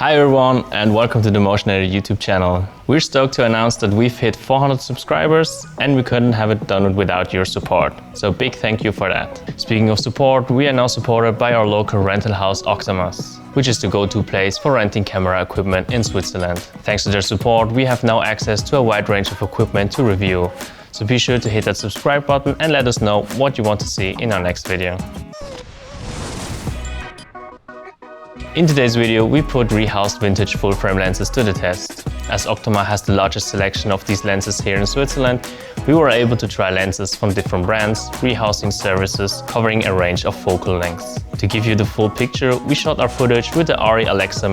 Hi everyone and welcome to the Motionary YouTube channel. We're stoked to announce that we've hit 400 subscribers and we couldn't have it done without your support. So big thank you for that. Speaking of support, we are now supported by our local rental house Optimus, which is the go-to place for renting camera equipment in Switzerland. Thanks to their support, we have now access to a wide range of equipment to review. So be sure to hit that subscribe button and let us know what you want to see in our next video. In today's video, we put rehoused vintage full-frame lenses to the test. As Optima has the largest selection of these lenses here in Switzerland, we were able to try lenses from different brands, rehousing services covering a range of focal lengths. To give you the full picture, we shot our footage with the Arri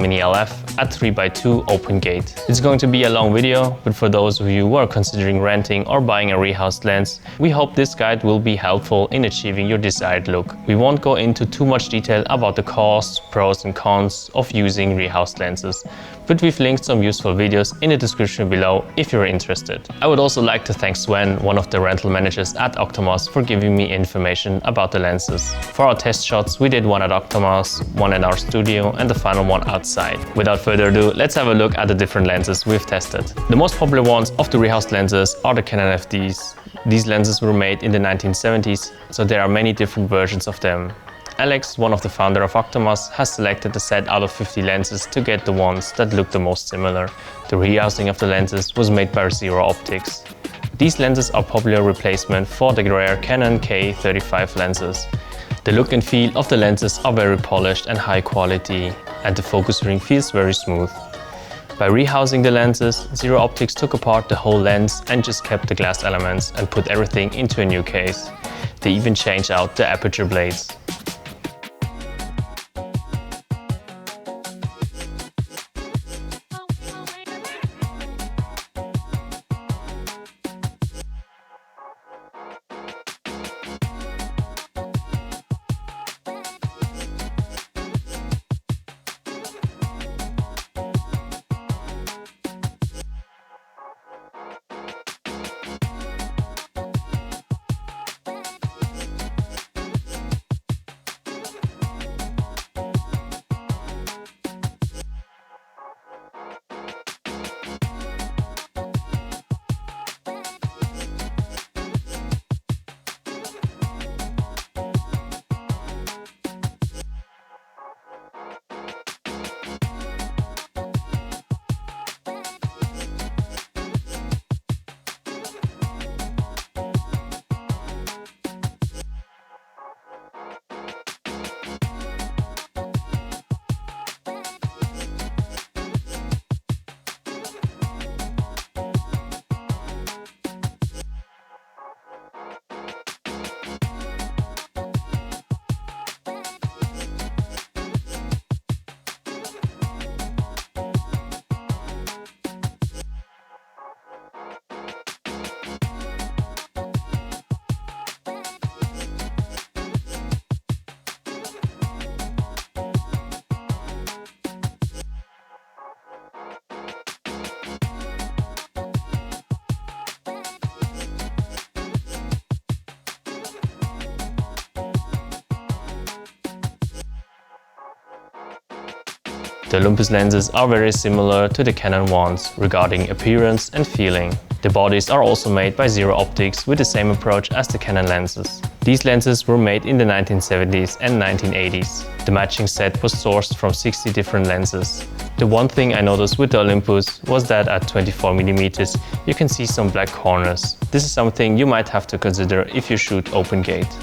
Mini LF at 3x2 open gate. It's going to be a long video, but for those of you who are considering renting or buying a rehoused lens, we hope this guide will be helpful in achieving your desired look. We won't go into too much detail about the costs, pros and cons of using rehoused lenses, but we've linked some useful videos in the description below if you're interested. I would also like to thank Sven, one of the rental managers at Optimus, for giving me information about the lenses. For our test shots, we did one at Optimus, one in our studio, and the final one outside. Without further ado, let's have a look at the different lenses we've tested. The most popular ones of the rehoused lenses are the Canon FDs. These lenses were made in the 1970s, so there are many different versions of them. Alex, one of the founders of Optimus, has selected a set out of 50 lenses to get the ones that look the most similar. The rehousing of the lenses was made by Zero Optics. These lenses are popular replacement for the rare Canon K35 lenses. The look and feel of the lenses are very polished and high quality, and the focus ring feels very smooth. By rehousing the lenses, Zero Optics took apart the whole lens and just kept the glass elements and put everything into a new case. They even changed out the aperture blades. The Olympus lenses are very similar to the Canon ones regarding appearance and feeling. The bodies are also made by Zero Optics with the same approach as the Canon lenses. These lenses were made in the 1970s and 1980s. The matching set was sourced from 60 different lenses. The one thing I noticed with the Olympus was that at 24mm you can see some black corners. This is something you might have to consider if you shoot open gate.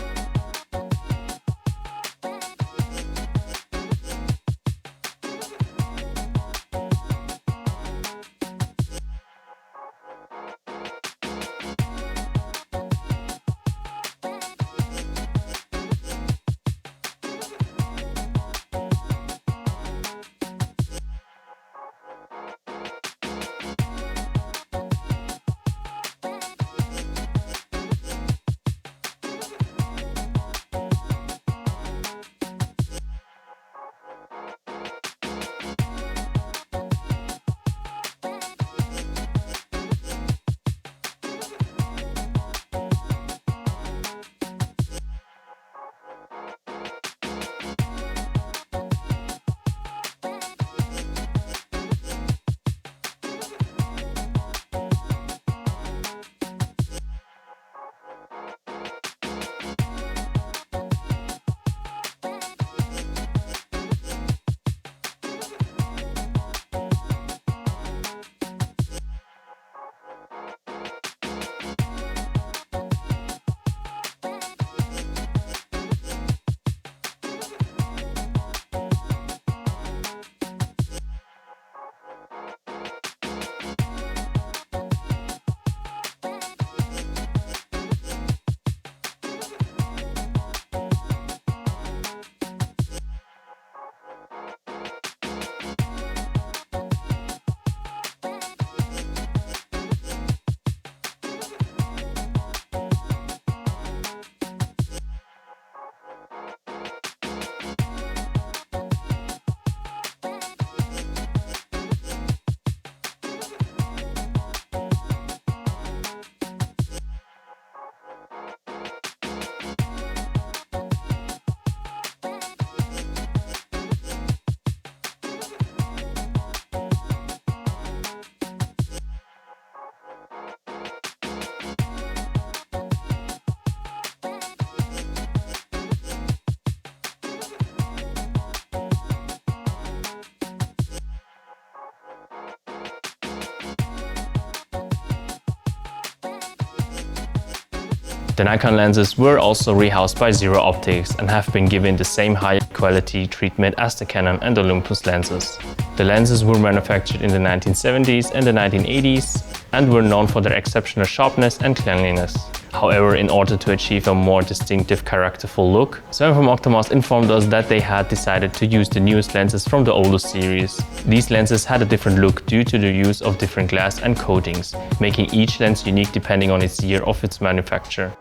The Nikon lenses were also rehoused by Zero Optics and have been given the same high quality treatment as the Canon and Olympus lenses. The lenses were manufactured in the 1970s and the 1980s and were known for their exceptional sharpness and cleanliness. However, in order to achieve a more distinctive, characterful look, Sven from Octomars informed us that they had decided to use the newest lenses from the older series. These lenses had a different look due to the use of different glass and coatings, making each lens unique depending on its year of its manufacture.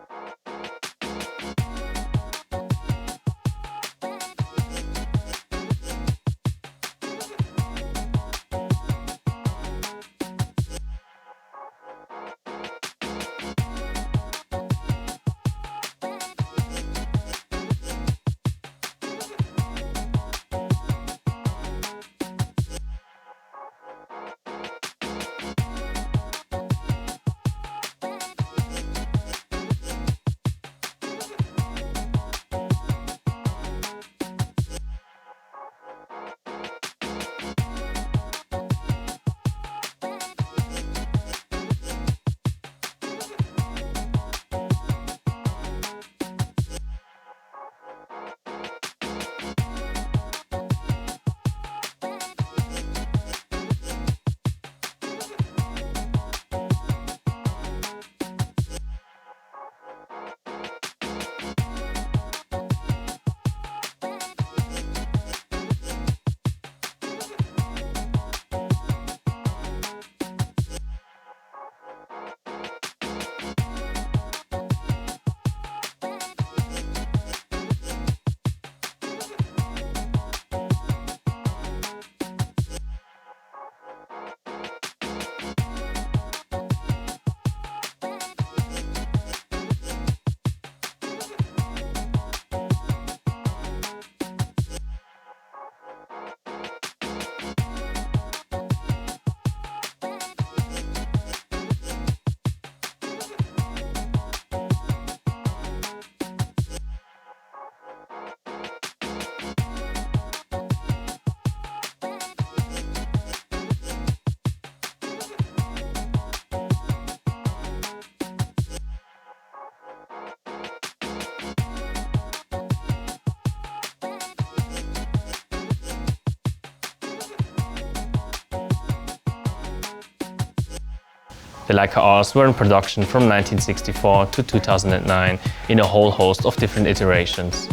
The Leica Rs were in production from 1964 to 2009 in a whole host of different iterations.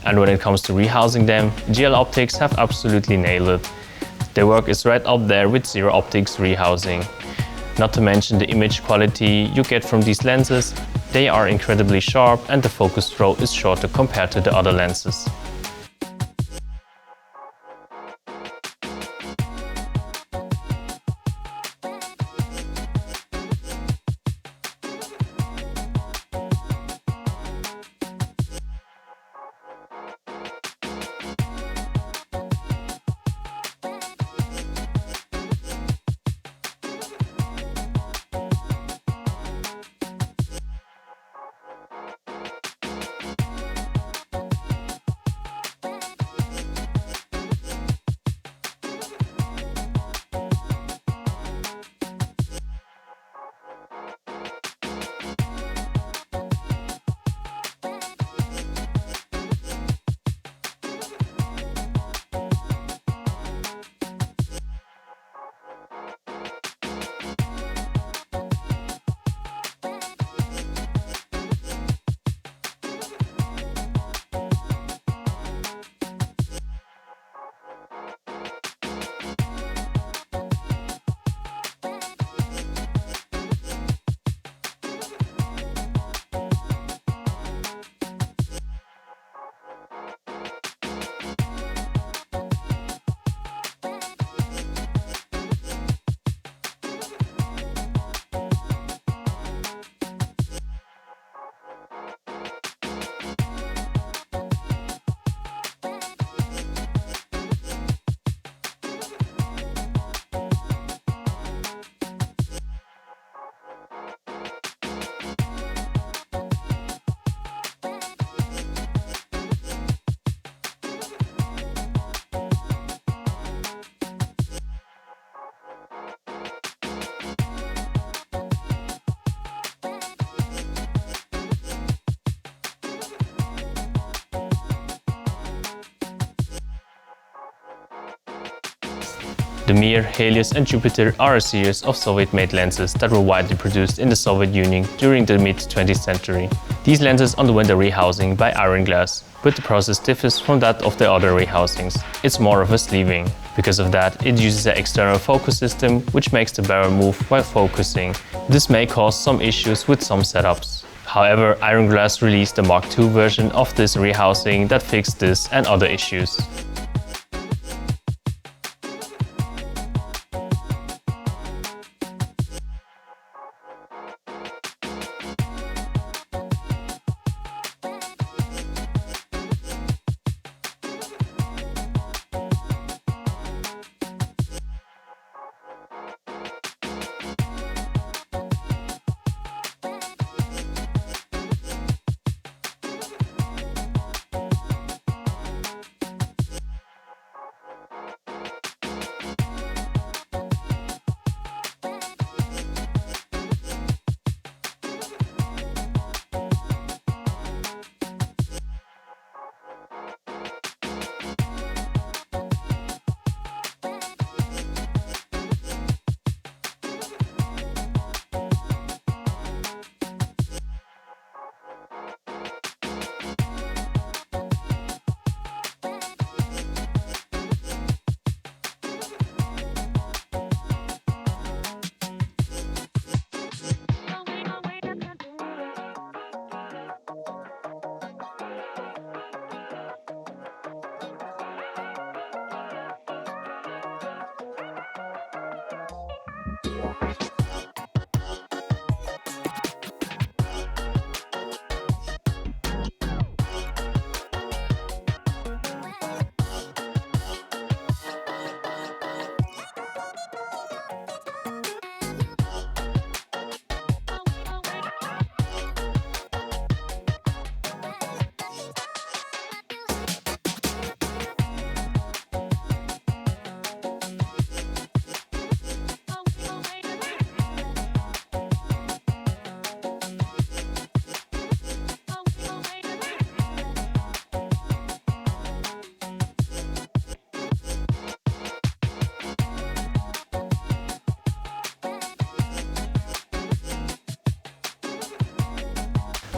And when it comes to rehousing them, GL Optics have absolutely nailed it. Their work is right up there with Zero Optics rehousing. Not to mention the image quality you get from these lenses. They are incredibly sharp and the focus throw is shorter compared to the other lenses. The Mir, Helios and Jupiter are a series of Soviet-made lenses that were widely produced in the Soviet Union during the mid-20th century. These lenses underwent a rehousing by IronGlass, but the process differs from that of the other rehousings. It's more of a sleeving. Because of that, it uses an external focus system which makes the barrel move while focusing. This may cause some issues with some setups. However, IronGlass released a Mark II version of this rehousing that fixed this and other issues.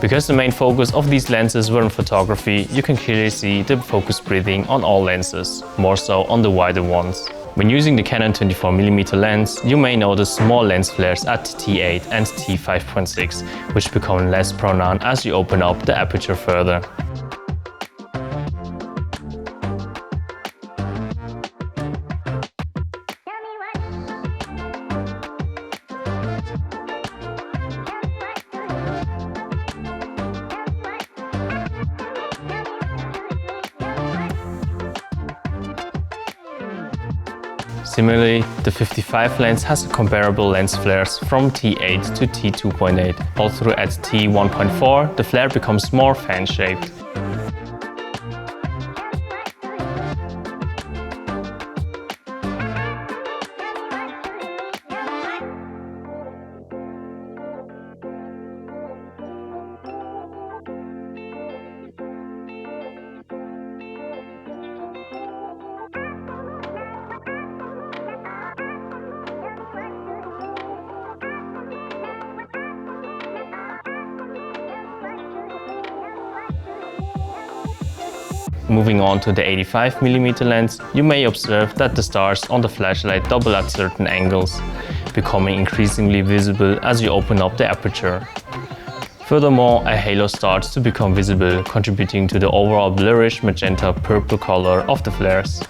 Because the main focus of these lenses were on photography, you can clearly see the focus breathing on all lenses, more so on the wider ones. When using the Canon 24mm lens, you may notice small lens flares at T8 and T5.6, which become less pronounced as you open up the aperture further. Similarly, the 55 lens has comparable lens flares from T8 to T2.8. Although at T1.4, the flare becomes more fan-shaped. Moving on to the 85mm lens, you may observe that the stars on the flashlight double at certain angles, becoming increasingly visible as you open up the aperture. Furthermore, a halo starts to become visible, contributing to the overall blurrish magenta purple color of the flares.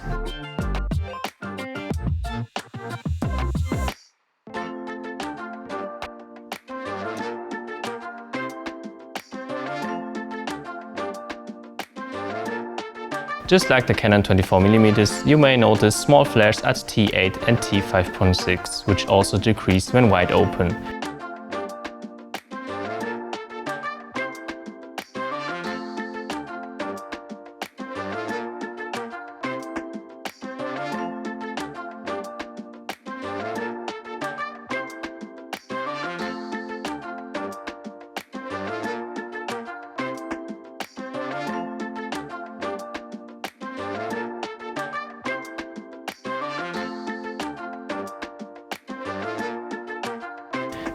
Just like the Canon 24mm, you may notice small flares at T8 and T5.6, which also decrease when wide open.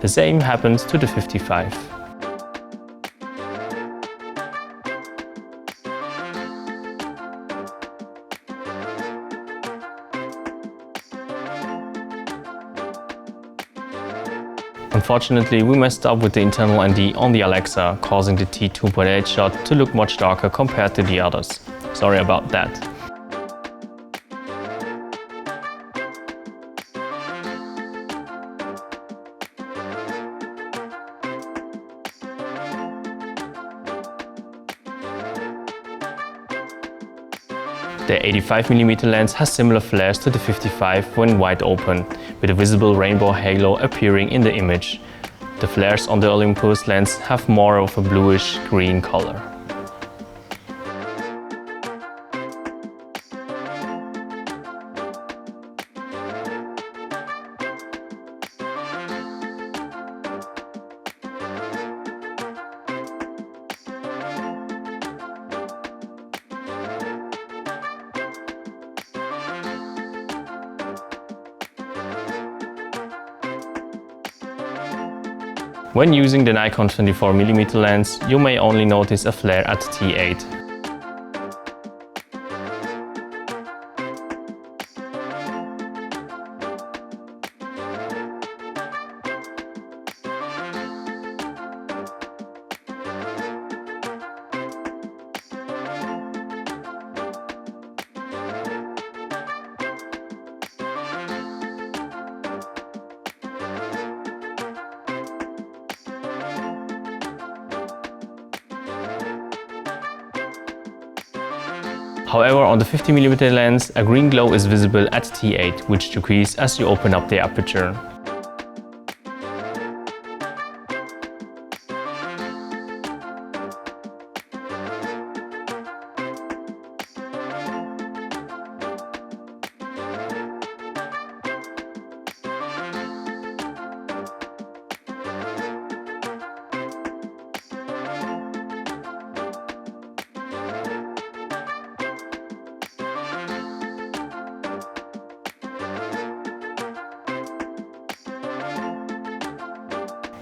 The same happens to the 55. Unfortunately, we messed up with the internal ND on the Alexa, causing the T2.8 shot to look much darker compared to the others. Sorry about that. The 85mm lens has similar flares to the 55 when wide open, with a visible rainbow halo appearing in the image. The flares on the Olympus lens have more of a bluish-green color. When using the Nikon 24mm lens, you may only notice a flare at T8. However, on the 50mm lens, a green glow is visible at T8, which decreases as you open up the aperture.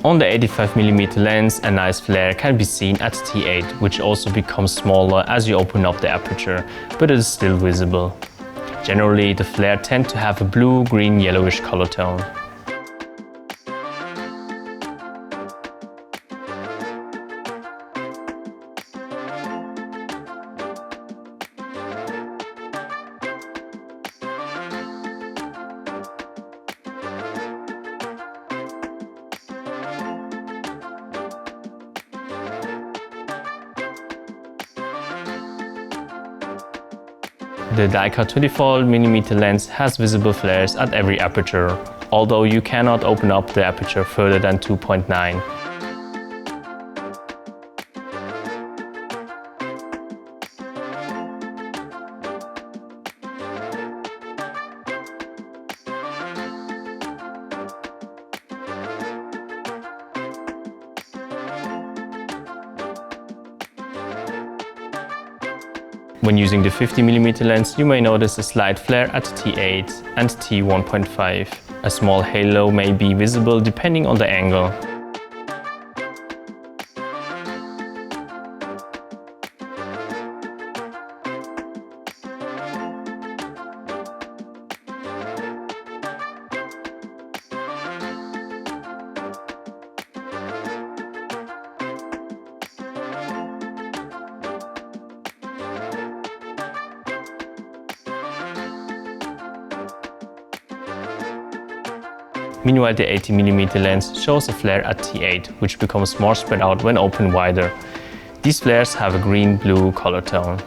On the 85mm lens, a nice flare can be seen at T8, which also becomes smaller as you open up the aperture, but it is still visible. Generally, the flare tends to have a blue, green, yellowish color tone. The Leica 24mm lens has visible flares at every aperture, although you cannot open up the aperture further than 2.9. When using the 50mm lens, you may notice a slight flare at T8 and T1.5. A small halo may be visible depending on the angle. Meanwhile, the 80mm lens shows a flare at T8, which becomes more spread out when opened wider. These flares have a green-blue color tone.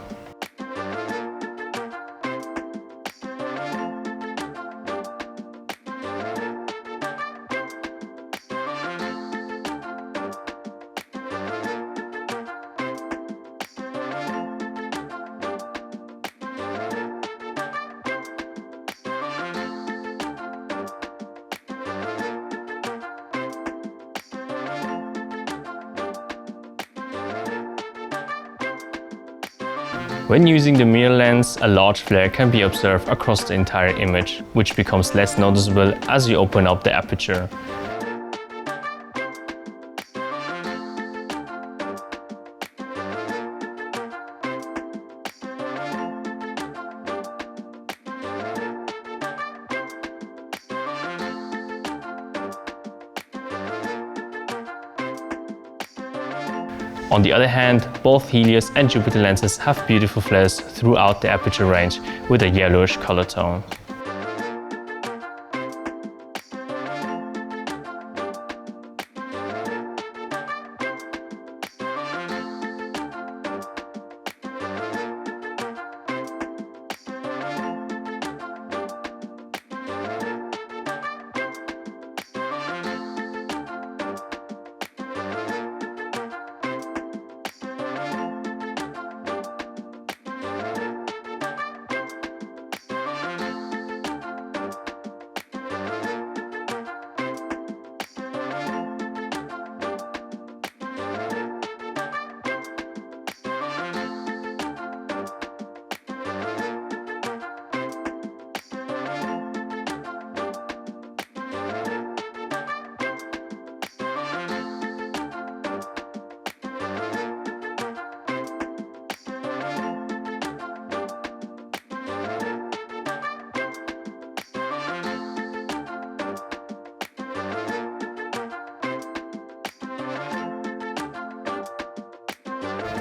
When using the mirror lens, a large flare can be observed across the entire image, which becomes less noticeable as you open up the aperture. On the other hand, both Helios and Jupiter lenses have beautiful flares throughout the aperture range with a yellowish color tone.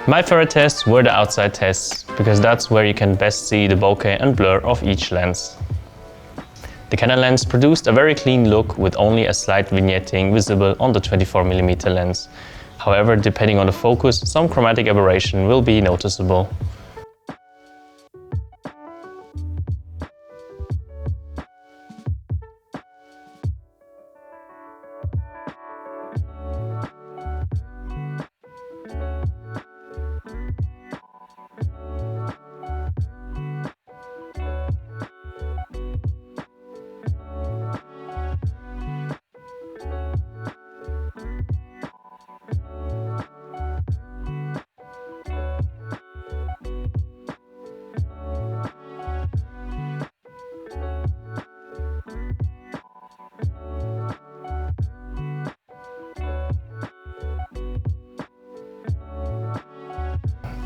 My favorite tests were the outside tests, because that's where you can best see the bokeh and blur of each lens. The Canon lens produced a very clean look with only a slight vignetting visible on the 24mm lens. However, depending on the focus, some chromatic aberration will be noticeable.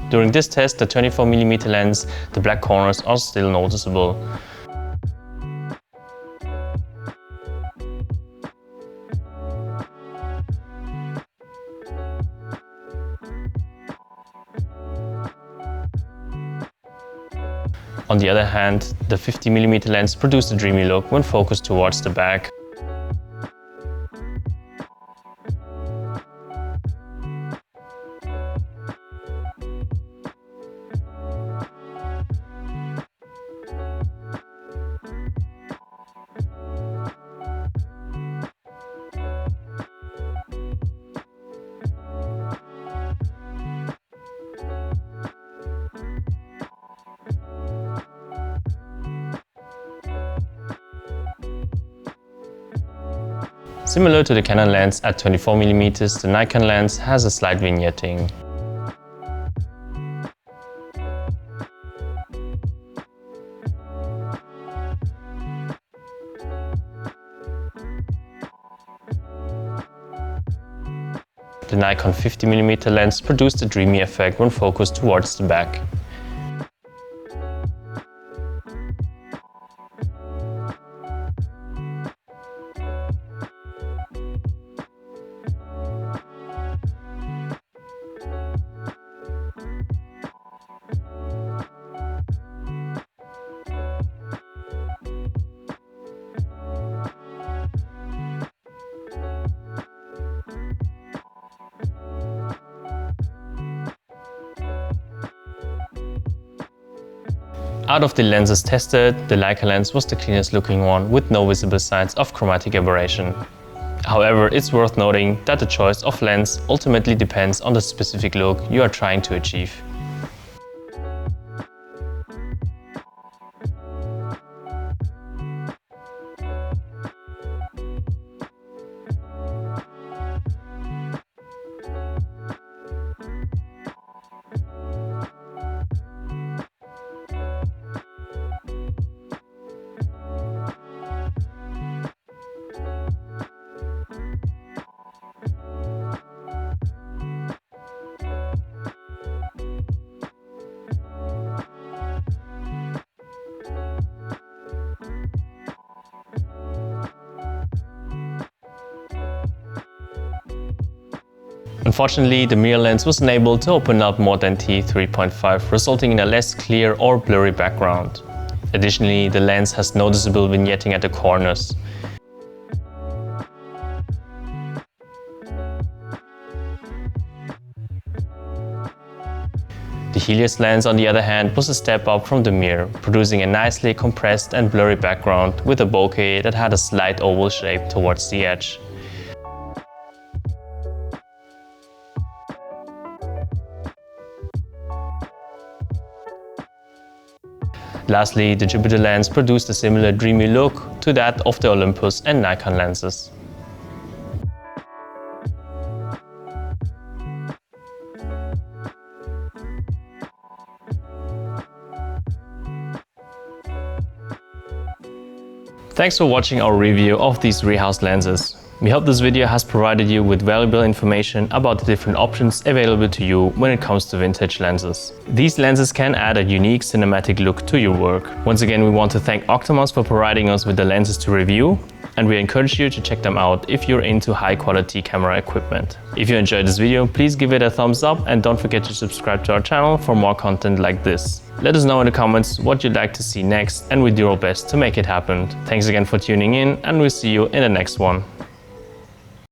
During this test, the 24mm lens, the black corners are still noticeable. On the other hand, the 50mm lens produced a dreamy look when focused towards the back. Similar to the Canon lens at 24mm, the Nikon lens has a slight vignetting. The Nikon 50mm lens produced a dreamy effect when focused towards the back. Out of the lenses tested, the Leica lens was the cleanest looking one with no visible signs of chromatic aberration. However, it's worth noting that the choice of lens ultimately depends on the specific look you are trying to achieve. Unfortunately, the mirror lens wasn't able to open up more than t3.5, resulting in a less clear or blurry background. Additionally, the lens has noticeable vignetting at the corners. The Helios lens, on the other hand, was a step up from the mirror, producing a nicely compressed and blurry background with a bokeh that had a slight oval shape towards the edge. Lastly, the Jupiter lens produced a similar dreamy look to that of the Olympus and Nikon lenses. Thanks for watching our review of these Rehoused lenses. We hope this video has provided you with valuable information about the different options available to you when it comes to vintage lenses. These lenses can add a unique cinematic look to your work. Once again, we want to thank Optimus for providing us with the lenses to review, and we encourage you to check them out if you're into high quality camera equipment. If you enjoyed this video, please give it a thumbs up and don't forget to subscribe to our channel for more content like this. Let us know in the comments what you'd like to see next, and we do our best to make it happen. Thanks again for tuning in, and we'll see you in the next one.